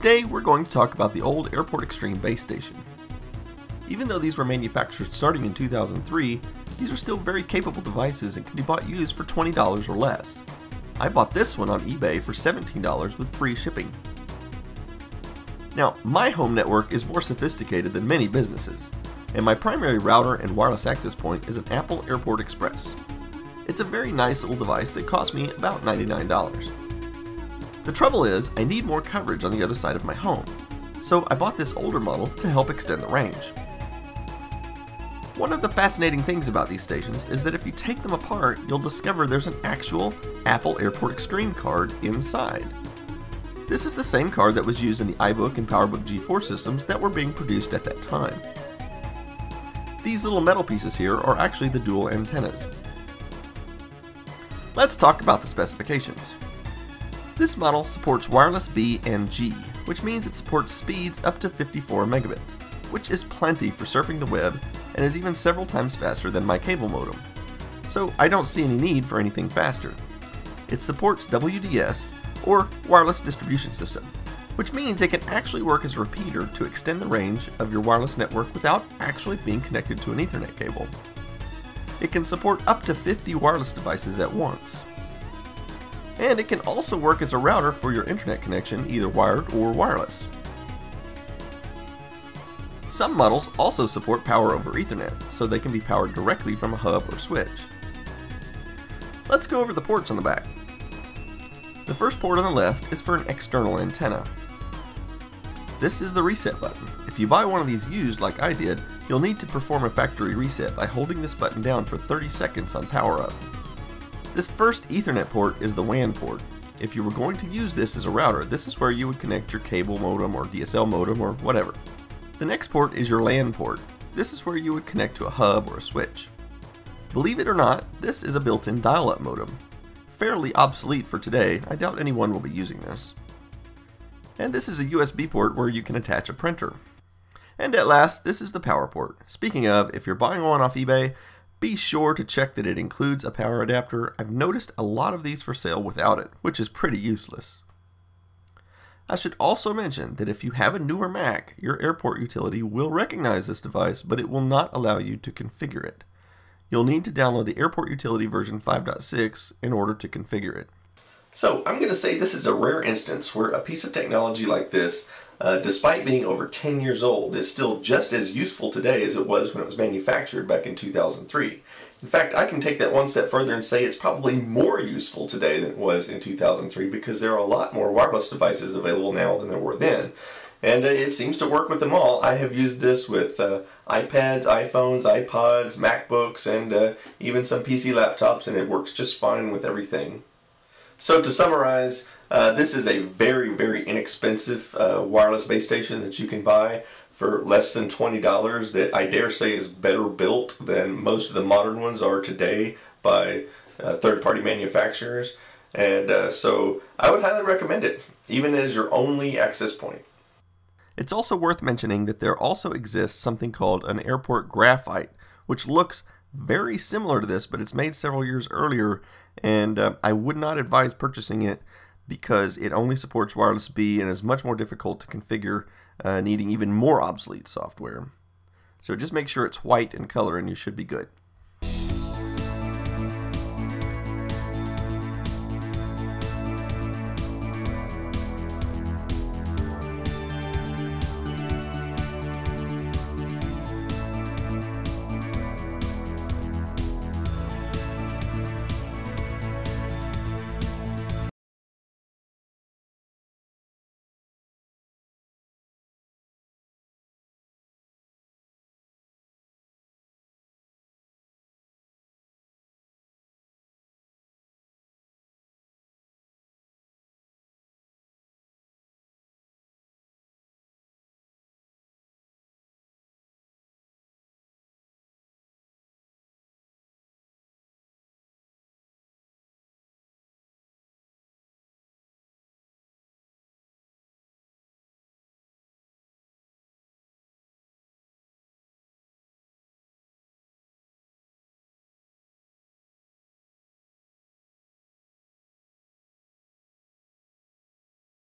Today we're going to talk about the old Airport Extreme base station. Even though these were manufactured starting in 2003, these are still very capable devices and can be bought used for $20 or less. I bought this one on eBay for $17 with free shipping. Now, my home network is more sophisticated than many businesses, and my primary router and wireless access point is an Apple Airport Express. It's a very nice little device that cost me about $99. The trouble is, I need more coverage on the other side of my home, so I bought this older model to help extend the range. One of the fascinating things about these stations is that if you take them apart, you'll discover there's an actual Apple Airport Extreme card inside. This is the same card that was used in the iBook and PowerBook G4 systems that were being produced at that time. These little metal pieces here are actually the dual antennas. Let's talk about the specifications. This model supports wireless B and G, which means it supports speeds up to 54 megabits, which is plenty for surfing the web and is even several times faster than my cable modem. So I don't see any need for anything faster. It supports WDS, or Wireless Distribution System, which means it can actually work as a repeater to extend the range of your wireless network without actually being connected to an Ethernet cable. It can support up to 50 wireless devices at once. And it can also work as a router for your internet connection, either wired or wireless. Some models also support power over Ethernet, so they can be powered directly from a hub or switch. Let's go over the ports on the back. The first port on the left is for an external antenna. This is the reset button. If you buy one of these used like I did, you'll need to perform a factory reset by holding this button down for 30 seconds on power up. This first Ethernet port is the WAN port. If you were going to use this as a router, this is where you would connect your cable modem or DSL modem or whatever. The next port is your LAN port. This is where you would connect to a hub or a switch. Believe it or not, this is a built-in dial-up modem. Fairly obsolete for today, I doubt anyone will be using this. And this is a USB port where you can attach a printer. And at last, this is the power port. Speaking of, if you're buying one off eBay, be sure to check that it includes a power adapter. I've noticed a lot of these for sale without it, which is pretty useless. I should also mention that if you have a newer Mac, your airport utility will recognize this device, but it will not allow you to configure it. You'll need to download the Airport Utility version 5.6 in order to configure it. So I'm going to say this is a rare instance where a piece of technology like this, despite being over 10 years old, is still just as useful today as it was when it was manufactured back in 2003. In fact, I can take that one step further and say it's probably more useful today than it was in 2003 because there are a lot more wireless devices available now than there were then. And it seems to work with them all. I have used this with iPads, iPhones, iPods, MacBooks, and even some PC laptops, and it works just fine with everything. So to summarize, this is a very, very inexpensive wireless base station that you can buy for less than $20 that I dare say is better built than most of the modern ones are today by third-party manufacturers. And so I would highly recommend it, even as your only access point. It's also worth mentioning that there also exists something called an Airport Graphite, which looks very similar to this, but it's made several years earlier, and I would not advise purchasing it because it only supports wireless B and is much more difficult to configure, needing even more obsolete software. So just make sure it's white in color and you should be good.